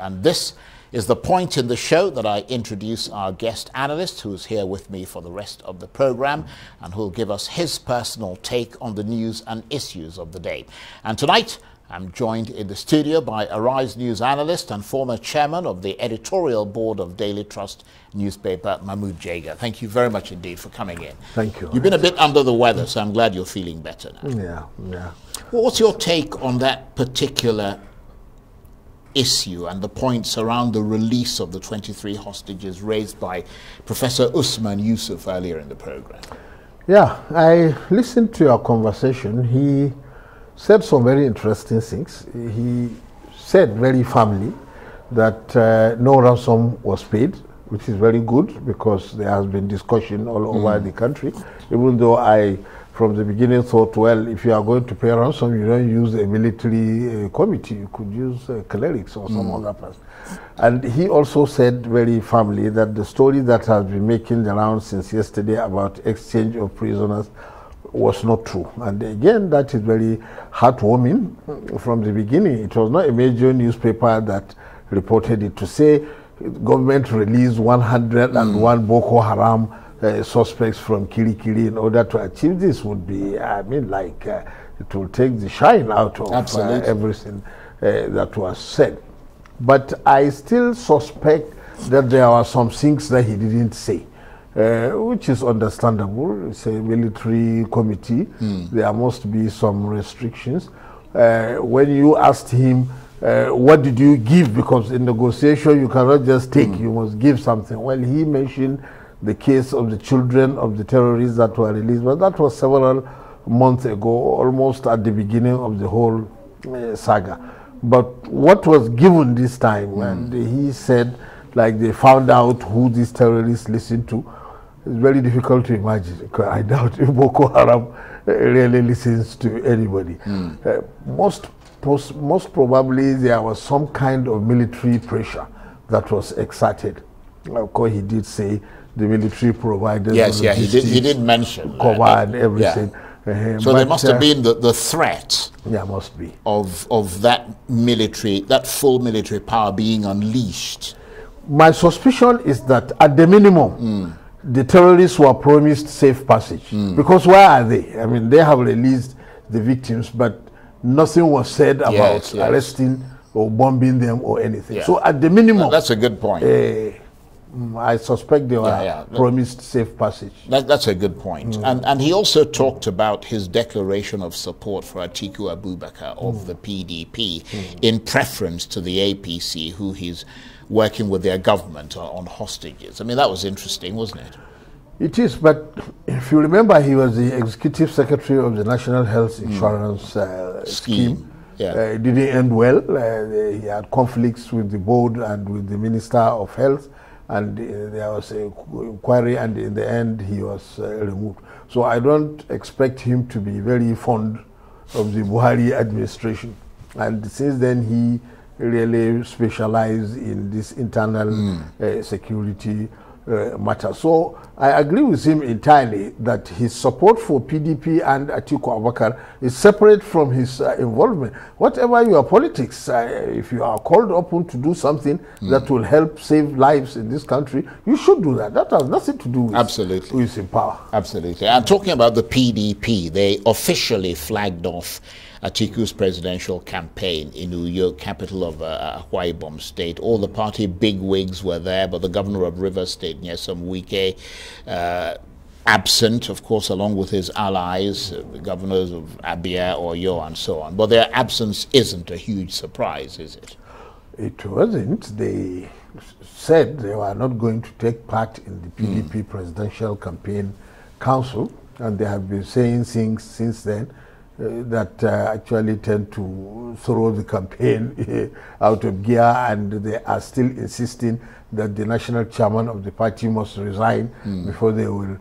And this is the point in the show that I introduce our guest analyst, who is here with me for the rest of the program and who will give us his personal take on the news and issues of the day. And tonight, I'm joined in the studio by Arise News analyst and former chairman of the editorial board of Daily Trust newspaper, Mahmood Jega. Thank you very much indeed for coming in. Thank you. You've been a bit under the weather, so I'm glad you're feeling better now. Yeah. Well, what's your take on that particular issue and the points around the release of the 23 hostages raised by Professor Usman Yusuf earlier in the program? Yeah, I listened to your conversation. He said some very interesting things. He said very firmly that no ransom was paid, which is very good because there has been discussion all over the country, even though I from the beginning thought, well, if you are going to pay ransom, you don't use a military committee, you could use clerics or some other person. And he also said very firmly that the story that has been making the rounds since yesterday about exchange of prisoners was not true. And again, that is very heartwarming. From the beginning, it was not a major newspaper that reported it. To say government released 101 Boko Haram suspects from Kirikiri in order to achieve this would be, I mean, like it will take the shine out of everything that was said. But I still suspect that there are some things that he didn't say, which is understandable. It's a military committee. There must be some restrictions. When you asked him, what did you give? Because in negotiation, you cannot just take, you must give something. Well, he mentioned the case of the children of the terrorists that were released, but that was several months ago, almost at the beginning of the whole saga. But what was given this time, and he said, like they found out who these terrorists listened to, it's very difficult to imagine. I doubt if Boko Haram really listens to anybody. Most probably there was some kind of military pressure that was exerted. Of course, he did say the military provided. Yes, yeah, he did mention cover that. And everything. So there must have been the threat. Yeah, must be of that military, that full military power being unleashed. My suspicion is that at the minimum, the terrorists were promised safe passage. Because where are they? I mean, they have released the victims, but nothing was said about arresting or bombing them or anything. So at the minimum, that's a good point. I suspect they were promised safe passage. That's a good point. And he also talked about his declaration of support for Atiku Abubakar of the PDP in preference to the APC, who he's working with their government on hostages. I mean, that was interesting, wasn't it? It is, but if you remember, he was the executive secretary of the National Health Insurance scheme. It didn't end well. He had conflicts with the board and with the Minister of Health, and there was an inquiry, and in the end he was removed. So I don't expect him to be very fond of the Buhari administration. And since then he really specialized in this internal security matter. So I agree with him entirely that his support for PDP and Atiku Abubakar is separate from his involvement. Whatever your politics, if you are called upon to do something that will help save lives in this country, you should do that. That has nothing to do with who is in power. Absolutely. And talking about the PDP, they officially flagged off Atiku's presidential campaign in Uyo, capital of Akwa Ibom State. All the party bigwigs were there, but the governor of Rivers State, Nyesom Wike, absent, of course, along with his allies, the governors of Abia, Oyo, and so on. But their absence isn't a huge surprise, is it? It wasn't. They said they were not going to take part in the PDP Presidential Campaign Council, and they have been saying things since then that actually tend to throw the campaign out of gear, and they are still insisting that the national chairman of the party must resign before they will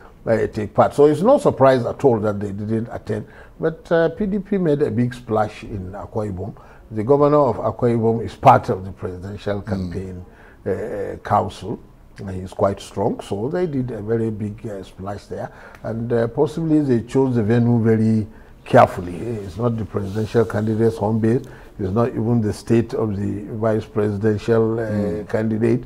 take part. So it's no surprise at all that they didn't attend. But PDP made a big splash in Akwa Ibom. The governor of Akwa Ibom is part of the presidential campaign council. He's quite strong, so they did a very big splash there. And possibly they chose the venue very carefully. It's not the presidential candidate's home base. It's not even the state of the vice presidential candidate.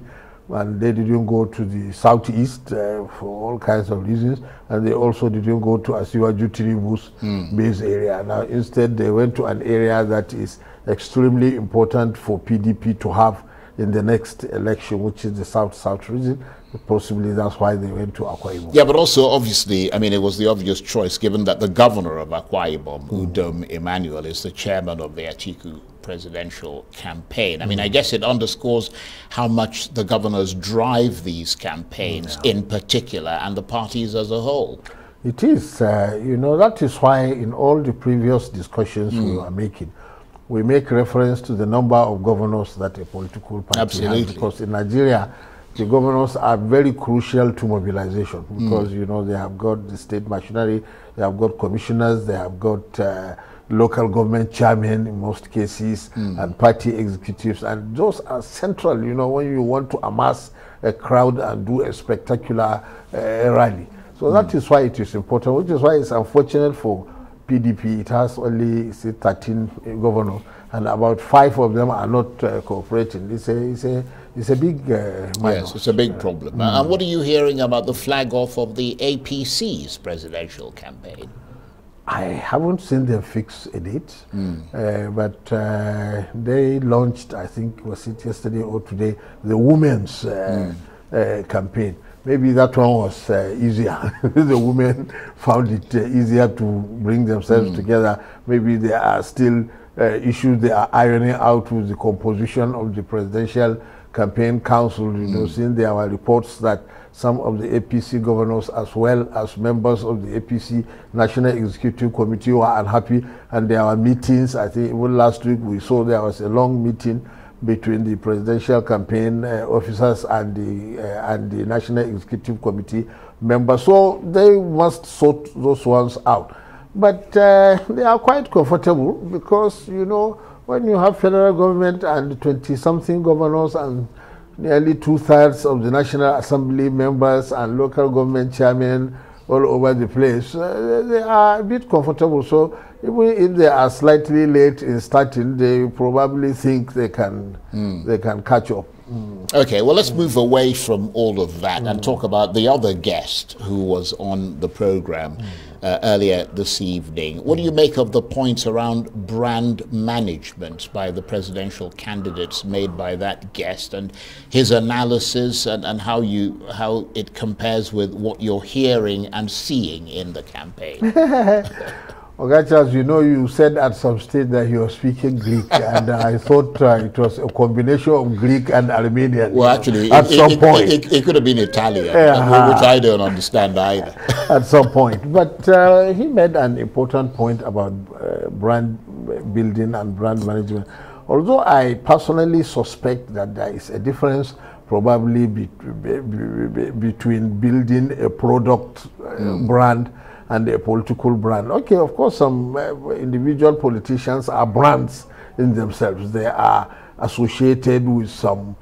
And they didn't go to the southeast for all kinds of reasons. And they also didn't go to Asiwaju Tinubu's base area. Now, instead, they went to an area that is extremely important for PDP to have in the next election, which is the South-South region. Possibly that's why they went to Akwa Ibom. Yeah, but also, obviously, I mean, it was the obvious choice, given that the governor of Akwa Ibom, Udom Emmanuel, is the chairman of the Atiku presidential campaign. I mean, I guess it underscores how much the governors drive these campaigns in particular, and the parties as a whole. It is. You know, that is why in all the previous discussions we were making, we make reference to the number of governors that a political party has. Because in Nigeria, the governors are very crucial to mobilization because, you know, they have got the state machinery, they have got commissioners, they have got local government chairmen in most cases, and party executives. And those are central, you know, when you want to amass a crowd and do a spectacular rally. So that is why it is important, which is why it's unfortunate for PDP. It has only, say, 13 governors, and about 5 of them are not cooperating. It's a big minus. Yes, it's a big problem. And what are you hearing about the flag off of the APC's presidential campaign? I haven't seen them fix a date, but they launched, I think, was it yesterday or today, the women's campaign. Maybe that one was easier. The women found it easier to bring themselves together. Maybe there are still issues they are ironing out with the composition of the presidential campaign council. You know, since there were reports that some of the APC governors, as well as members of the APC National Executive Committee, were unhappy, and there were meetings. I think even last week we saw there was a long meeting between the presidential campaign officers and the National Executive Committee members. So they must sort those ones out. But they are quite comfortable because, you know, when you have federal government and 20-something governors and nearly 2/3 of the National Assembly members and local government chairmen all over the place, they are a bit comfortable. So even if they are slightly late in starting, they probably think they can catch up. Okay, well, let's move away from all of that and talk about the other guest who was on the program earlier this evening. What do you make of the points around brand management by the presidential candidates made by that guest, and his analysis and how it compares with what you're hearing and seeing in the campaign? Ogachas, you know, you said at some stage that he was speaking Greek, and I thought it was a combination of Greek and Armenian. Well, actually, at some point. It could have been Italian, which I don't understand either. At some point. But he made an important point about brand building and brand management. Although I personally suspect that there is a difference probably between building a product brand and a political brand. Okay, of course, some individual politicians are brands in themselves. They are associated with some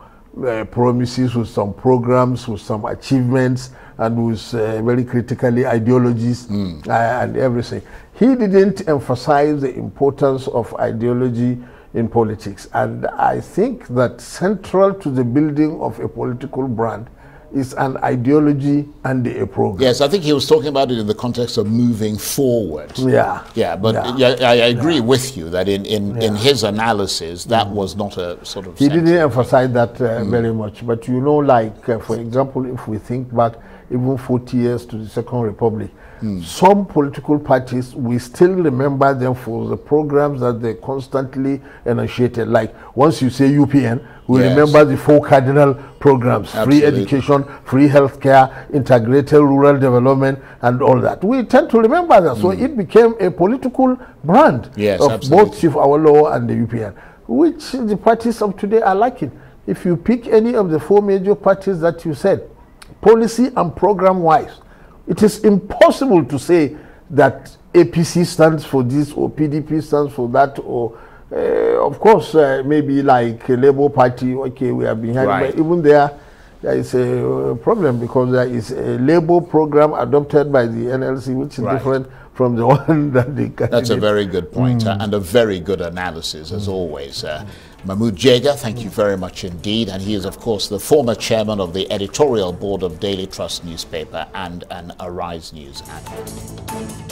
promises, with some programs, with some achievements, and with very critically ideologies and everything. He didn't emphasize the importance of ideology in politics. And I think that central to the building of a political brand is an ideology and a program. Yes, I think he was talking about it in the context of moving forward. Yeah. Yeah, but I agree with you that in his analysis, that was not a sort of... He didn't emphasize that very much. But you know, like, for example, if we think back even 40 years to the Second Republic, some political parties, we still remember them for the programs that they constantly enunciated. Like, once you say UPN, we remember the 4 cardinal programs: free education, free healthcare, integrated rural development, and all that. We tend to remember that. So it became a political brand of both Chief Awolowo and the UPN, which the parties of today are lacking. If you pick any of the 4 major parties that you said, policy and program-wise, it is impossible to say that APC stands for this or PDP stands for that, or of course maybe like a Labour Party. Okay, we are behind, but even there is a problem because there is a Labour program adopted by the NLC which is different from the one that the candidate. That's a very good point, and a very good analysis, as always. Mahmood Jega, thank you very much indeed. And he is, of course, the former chairman of the editorial board of Daily Trust newspaper and an Arise News analyst.